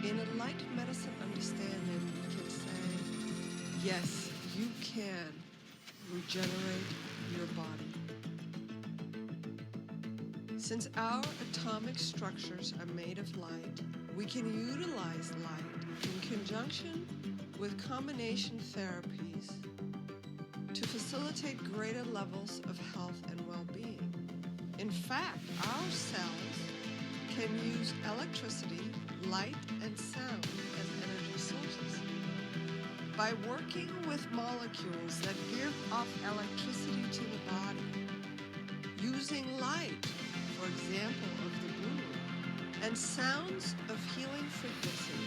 In a light medicine understanding, we can say, yes, you can regenerate your body. Since our atomic structures are made of light, we can utilize light in conjunction with combination therapies to facilitate greater levels of health and well-being. In fact, our cells can use electricity, light, and sound as energy sources. By working with molecules that give off electricity to the body, using light, for example, of the moon, and sounds of healing frequency,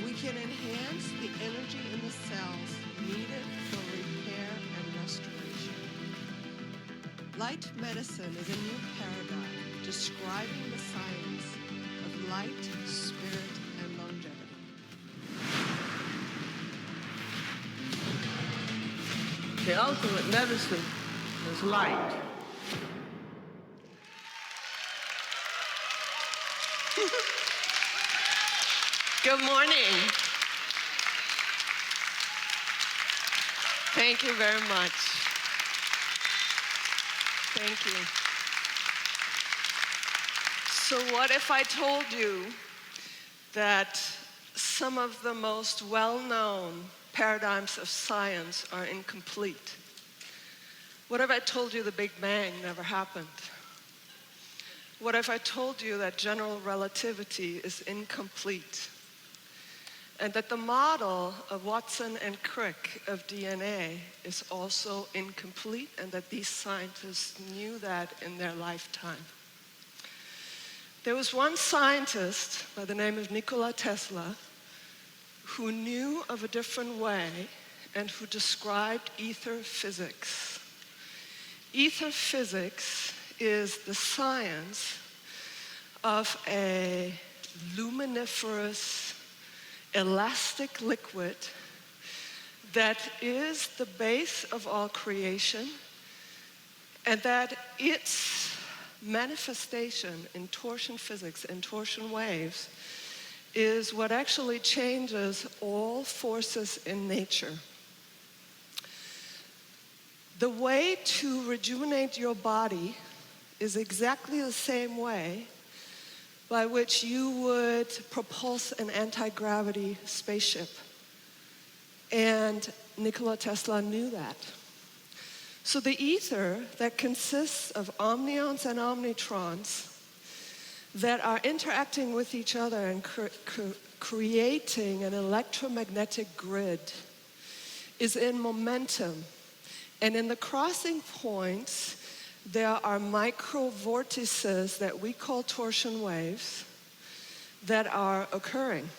we can enhance the energy in the cells needed for repair and restoration. Light medicine is a new paradigm describing the science of light, spirit, and longevity. The ultimate medicine is light. Good morning. Thank you very much. Thank you. So what if I told you that some of the most well-known paradigms of science are incomplete? What if I told you the Big Bang never happened? What if I told you that general relativity is incomplete? And that the model of Watson and Crick of DNA is also incomplete, and that these scientists knew that in their lifetime? There was one scientist by the name of Nikola Tesla who knew of a different way and who described ether physics. Ether physics is the science of a luminiferous, elastic liquid that is the base of all creation, and that its manifestation in torsion physics, in torsion waves, is what actually changes all forces in nature. The way to rejuvenate your body is exactly the same way by which you would propulse an anti-gravity spaceship. And Nikola Tesla knew that. So the ether that consists of omnions and omnitrons that are interacting with each other and creating an electromagnetic grid is in momentum. And in the crossing points, there are micro vortices that we call torsion waves that are occurring.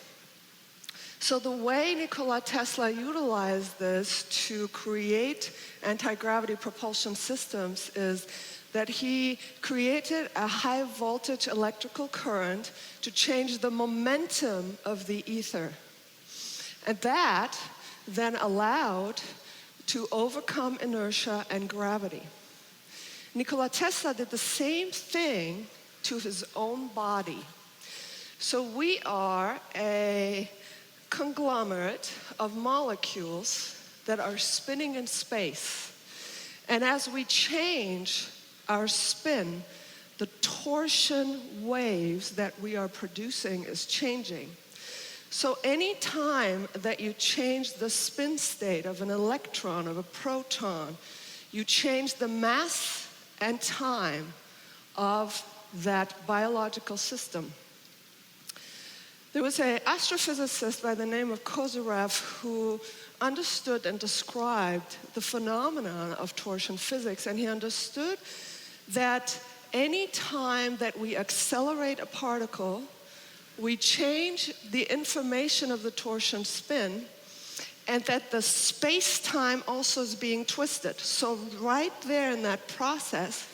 So the way Nikola Tesla utilized this to create anti-gravity propulsion systems is that he created a high voltage electrical current to change the momentum of the ether. And that then allowed to overcome inertia and gravity. Nikola Tesla did the same thing to his own body. So we are a conglomerate of molecules that are spinning in space. And as we change our spin, the torsion waves that we are producing is changing. So any time that you change the spin state of an electron, of a proton, you change the mass and time of that biological system. There was an astrophysicist by the name of Kozyrev who understood and described the phenomenon of torsion physics, and he understood that any time that we accelerate a particle, we change the information of the torsion spin, and that the space-time also is being twisted. So right there in that process,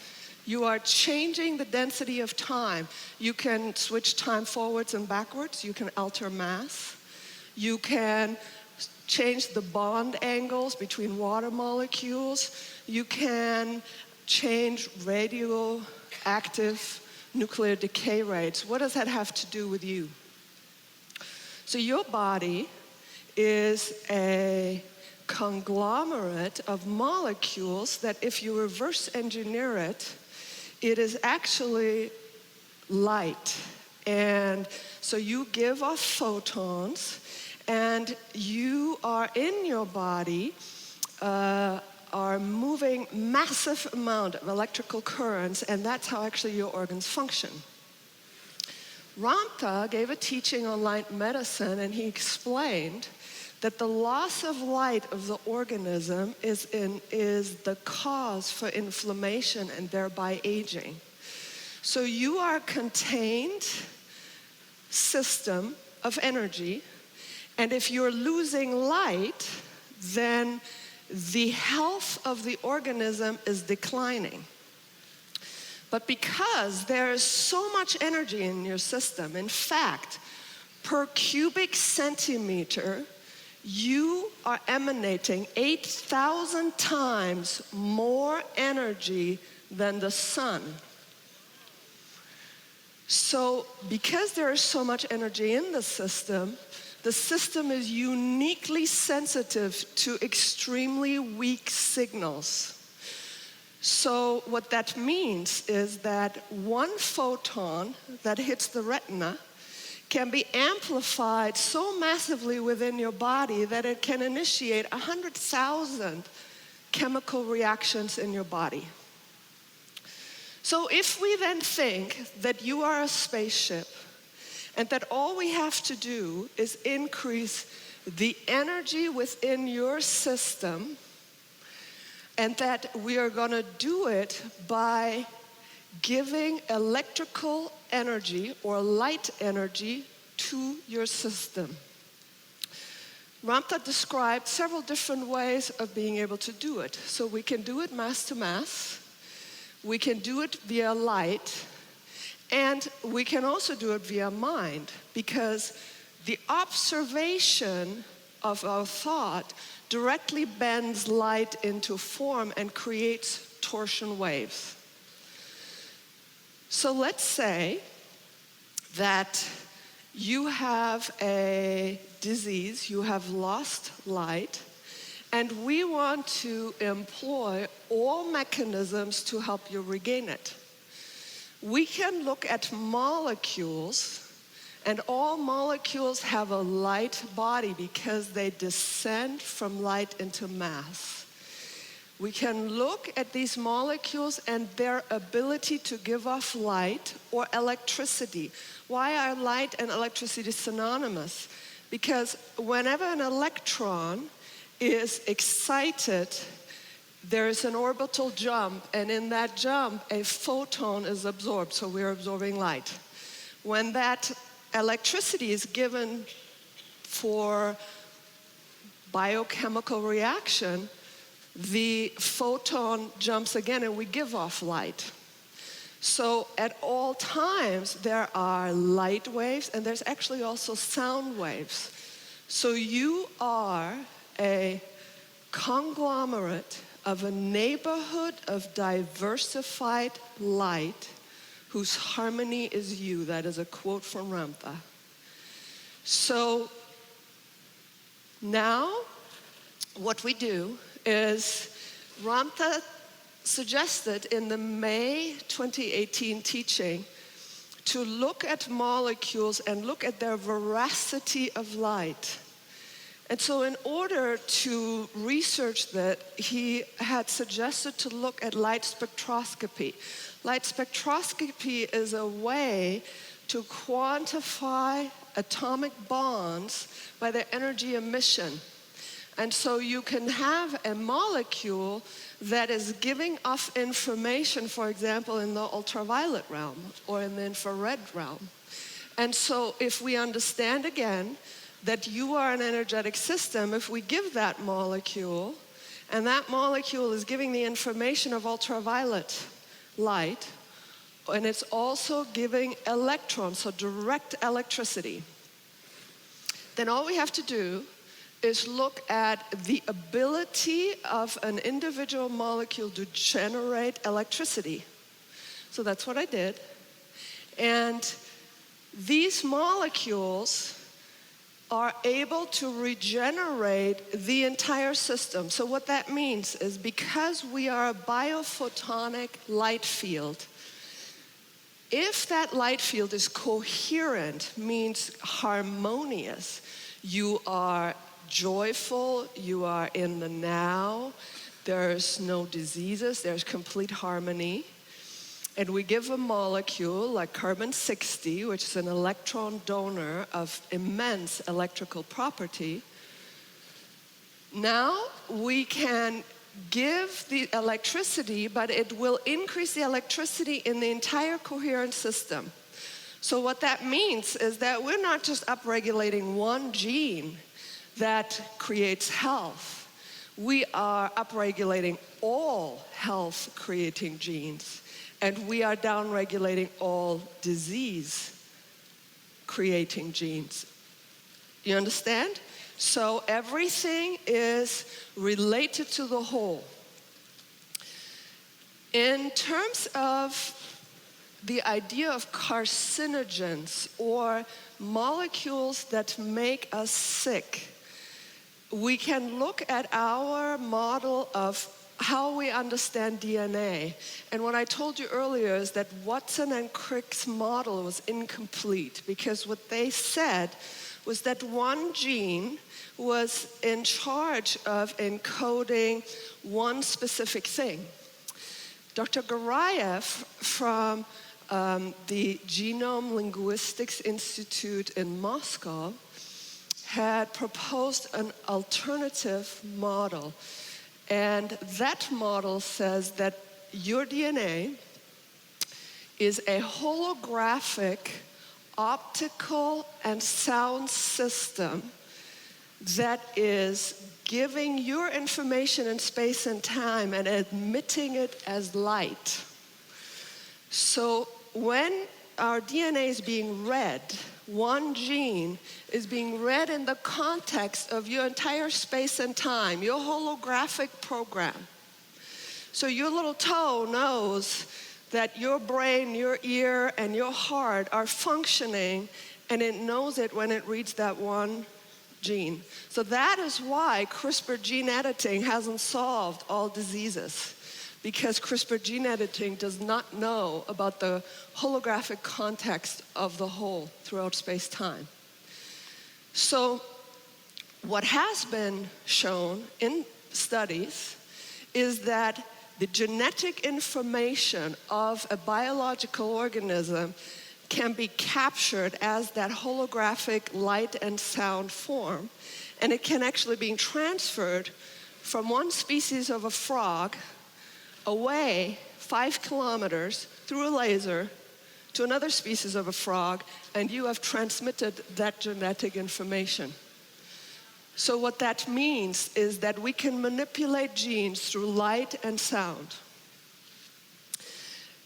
you are changing the density of time. You can switch time forwards and backwards. You can alter mass. You can change the bond angles between water molecules. You can change radioactive nuclear decay rates. What does that have to do with you? So your body is a conglomerate of molecules that if you reverse engineer it, it is actually light. And so you give off photons, and you are in your body, are moving massive amount of electrical currents, and that's how actually your organs function. Ramtha gave a teaching on light medicine, and he explained that the loss of light of the organism is the cause for inflammation and thereby aging. So you are a contained system of energy, and if you're losing light, then the health of the organism is declining. But because there is so much energy in your system, in fact, per cubic centimeter, you are emanating 8,000 times more energy than the sun. So because there is so much energy in the system is uniquely sensitive to extremely weak signals. So what that means is that one photon that hits the retina can be amplified so massively within your body that it can initiate 100,000 chemical reactions in your body. So if we then think that you are a spaceship and that all we have to do is increase the energy within your system, and that we are going to do it by giving electrical energy or light energy to your system. Ramtha described several different ways of being able to do it. So we can do it mass to mass, we can do it via light, and we can also do it via mind, because the observation of our thought directly bends light into form and creates torsion waves. So let's say that you have a disease, you have lost light, and we want to employ all mechanisms to help you regain it. We can look at molecules, and all molecules have a light body because they descend from light into mass. We can look at these molecules and their ability to give off light or electricity. Why are light and electricity synonymous? Because whenever an electron is excited, there is an orbital jump, and in that jump, a photon is absorbed, so we're absorbing light. When that electricity is given for biochemical reaction, the photon jumps again and we give off light. So at all times there are light waves, and there's actually also sound waves. So you are a conglomerate of a neighborhood of diversified light whose harmony is you. That is a quote from Ramtha. So now what we do is, Ramtha suggested in the May 2018 teaching to look at molecules and look at their veracity of light. And so in order to research that, he had suggested to look at light spectroscopy. Light spectroscopy is a way to quantify atomic bonds by their energy emission. And so you can have a molecule that is giving off information, for example, in the ultraviolet realm or in the infrared realm. And so if we understand again that you are an energetic system, if we give that molecule, and that molecule is giving the information of ultraviolet light, and it's also giving electrons, so direct electricity, then all we have to do is look at the ability of an individual molecule to generate electricity. So that's what I did. And these molecules are able to regenerate the entire system. So what that means is because we are a biophotonic light field, if that light field is coherent, means harmonious, you are joyful, you are in the now, there's no diseases, there's complete harmony. And we give a molecule like carbon-60, which is an electron donor of immense electrical property. Now we can give the electricity, but it will increase the electricity in the entire coherent system. So what that means is that we're not just upregulating one gene that creates health. We are upregulating all health-creating genes. And we are downregulating all disease-creating genes. You understand? So everything is related to the whole. In terms of the idea of carcinogens or molecules that make us sick, we can look at our model of how we understand DNA. And what I told you earlier is that Watson and Crick's model was incomplete because what they said was that one gene was in charge of encoding one specific thing. Dr. Garayev from the Genome Linguistics Institute in Moscow had proposed an alternative model. And that model says that your DNA is a holographic optical and sound system that is giving your information in space and time and emitting it as light. So when our DNA is being read, one gene is being read in the context of your entire space and time, your holographic program. So your little toe knows that your brain, your ear, and your heart are functioning, and it knows it when it reads that one gene. So that is why CRISPR gene editing hasn't solved all diseases, because CRISPR gene editing does not know about the holographic context of the whole throughout space-time. So what has been shown in studies is that the genetic information of a biological organism can be captured as that holographic light and sound form, and it can actually be transferred from one species of a frog away 5 kilometers through a laser to another species of a frog, and you have transmitted that genetic information. So what that means is that we can manipulate genes through light and sound.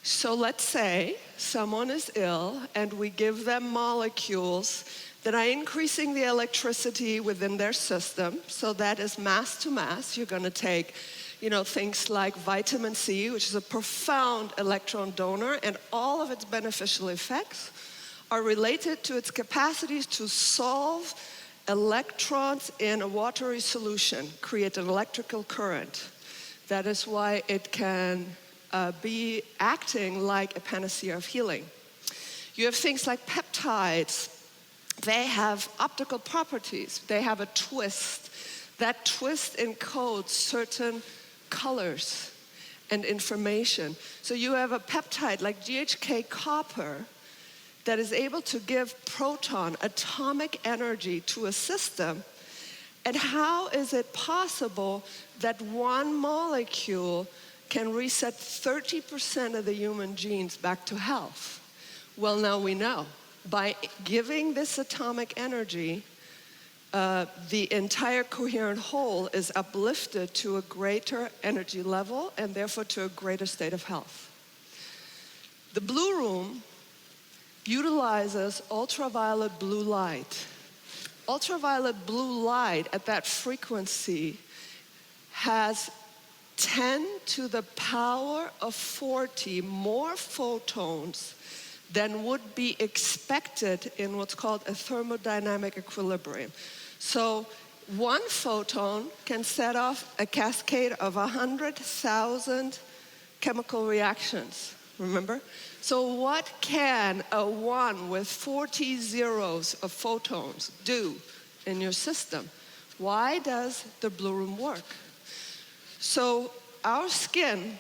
So let's say someone is ill and we give them molecules that are increasing the electricity within their system. So that is mass to mass. You're going to take things like vitamin C, which is a profound electron donor, and all of its beneficial effects are related to its capacities to solve electrons in a watery solution, create an electrical current. That is why it can be acting like a panacea of healing. You have things like peptides. They have optical properties. They have a twist. That twist encodes certain colors and information. So you have a peptide like GHK copper that is able to give proton atomic energy to a system. And how is it possible that one molecule can reset 30% of the human genes back to health? Well, now we know. By giving this atomic energy, the entire coherent whole is uplifted to a greater energy level and therefore to a greater state of health. The blue room utilizes ultraviolet blue light. Ultraviolet blue light at that frequency has 10 to the power of 40 more photons than would be expected in what's called a thermodynamic equilibrium. So one photon can set off a cascade of 100,000 chemical reactions, remember? So what can a 1 with 40 zeros of photons do in your system? Why does the blue room work? So our skin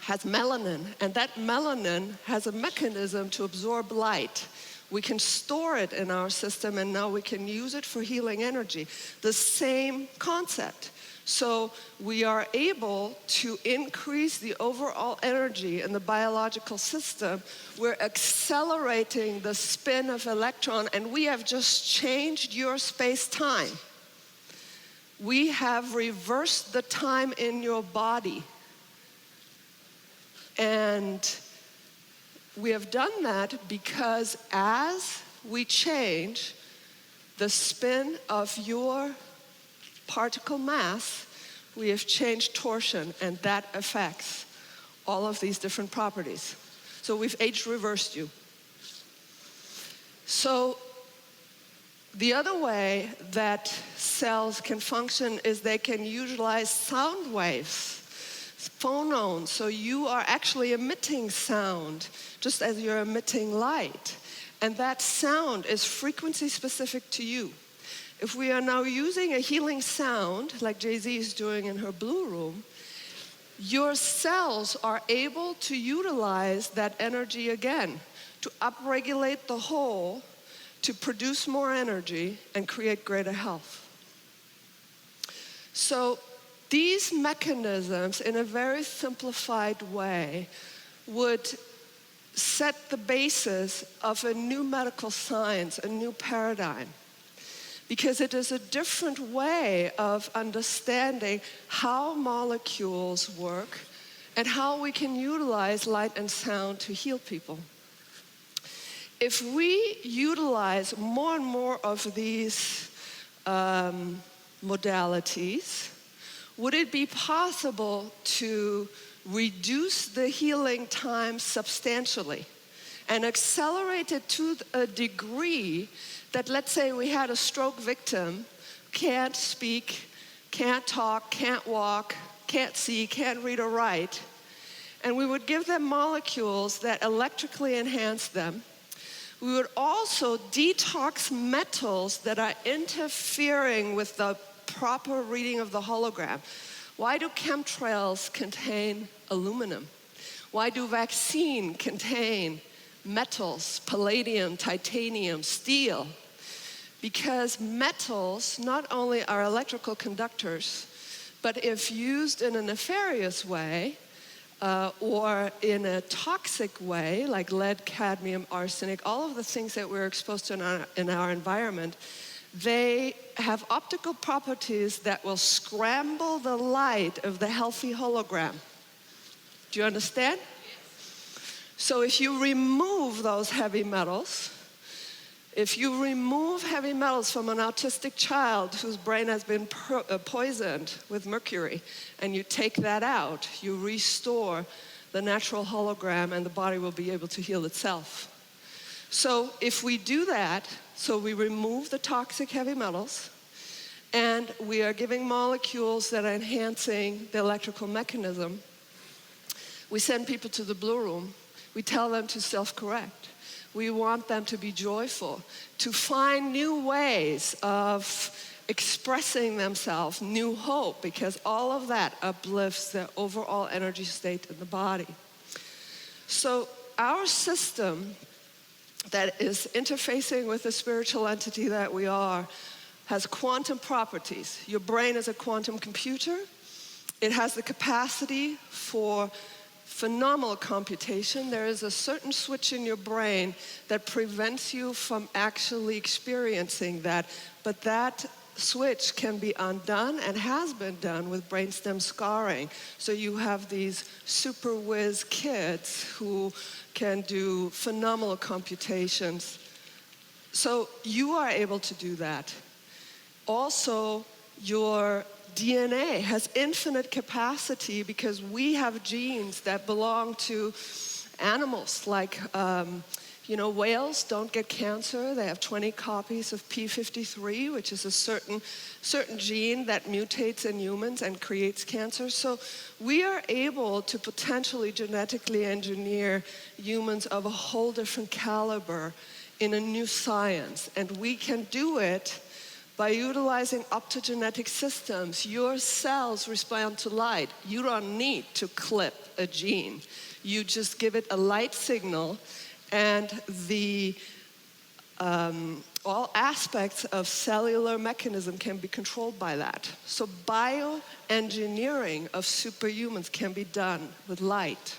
has melanin, and that melanin has a mechanism to absorb light. We can store it in our system, and now we can use it for healing energy. The same concept. So we are able to increase the overall energy in the biological system. We're accelerating the spin of electron, and we have just changed your space-time. We have reversed the time in your body. And we have done that because as we change the spin of your particle mass, we have changed torsion, and that affects all of these different properties. So we've age reversed you. So the other way that cells can function is they can utilize sound waves, phonon. So you are actually emitting sound, just as you're emitting light. And that sound is frequency specific to you. If we are now using a healing sound, like Jay-Z is doing in her blue room, your cells are able to utilize that energy again, to upregulate the whole, to produce more energy and create greater health. So these mechanisms, in a very simplified way, would set the basis of a new medical science, a new paradigm. Because it is a different way of understanding how molecules work and how we can utilize light and sound to heal people. If we utilize more and more of these modalities, would it be possible to reduce the healing time substantially and accelerate it to a degree that, let's say we had a stroke victim, can't speak, can't talk, can't walk, can't see, can't read or write, and we would give them molecules that electrically enhance them. We would also detox metals that are interfering with the proper reading of the hologram. Why do chemtrails contain aluminum? Why do vaccines contain metals, palladium, titanium, steel? Because metals not only are electrical conductors, but if used in a nefarious way, or in a toxic way, like lead, cadmium, arsenic, all of the things that we're exposed to in our environment, they have optical properties that will scramble the light of the healthy hologram. Do you understand? So if you remove those heavy metals, if you remove heavy metals from an autistic child whose brain has been poisoned with mercury, and you take that out, you restore the natural hologram, and the body will be able to heal itself. So if we do that, so we remove the toxic heavy metals, and we are giving molecules that are enhancing the electrical mechanism, we send people to the blue room. We tell them to self-correct. We want them to be joyful, to find new ways of expressing themselves, new hope, because all of that uplifts the overall energy state in the body. So our system that is interfacing with the spiritual entity that we are has quantum properties. Your brain is a quantum computer. It has the capacity for phenomenal computation. There is a certain switch in your brain that prevents you from actually experiencing that, but that switch can be undone and has been done with brainstem scarring. So you have these super whiz kids who can do phenomenal computations. So you are able to do that. Also, your DNA has infinite capacity because we have genes that belong to animals like You know, whales don't get cancer. They have 20 copies of P53, which is a certain gene that mutates in humans and creates cancer. So we are able to potentially genetically engineer humans of a whole different caliber in a new science. And we can do it by utilizing optogenetic systems. Your cells respond to light. You don't need to clip a gene. You just give it a light signal, and all aspects of cellular mechanism can be controlled by that. So bioengineering of superhumans can be done with light.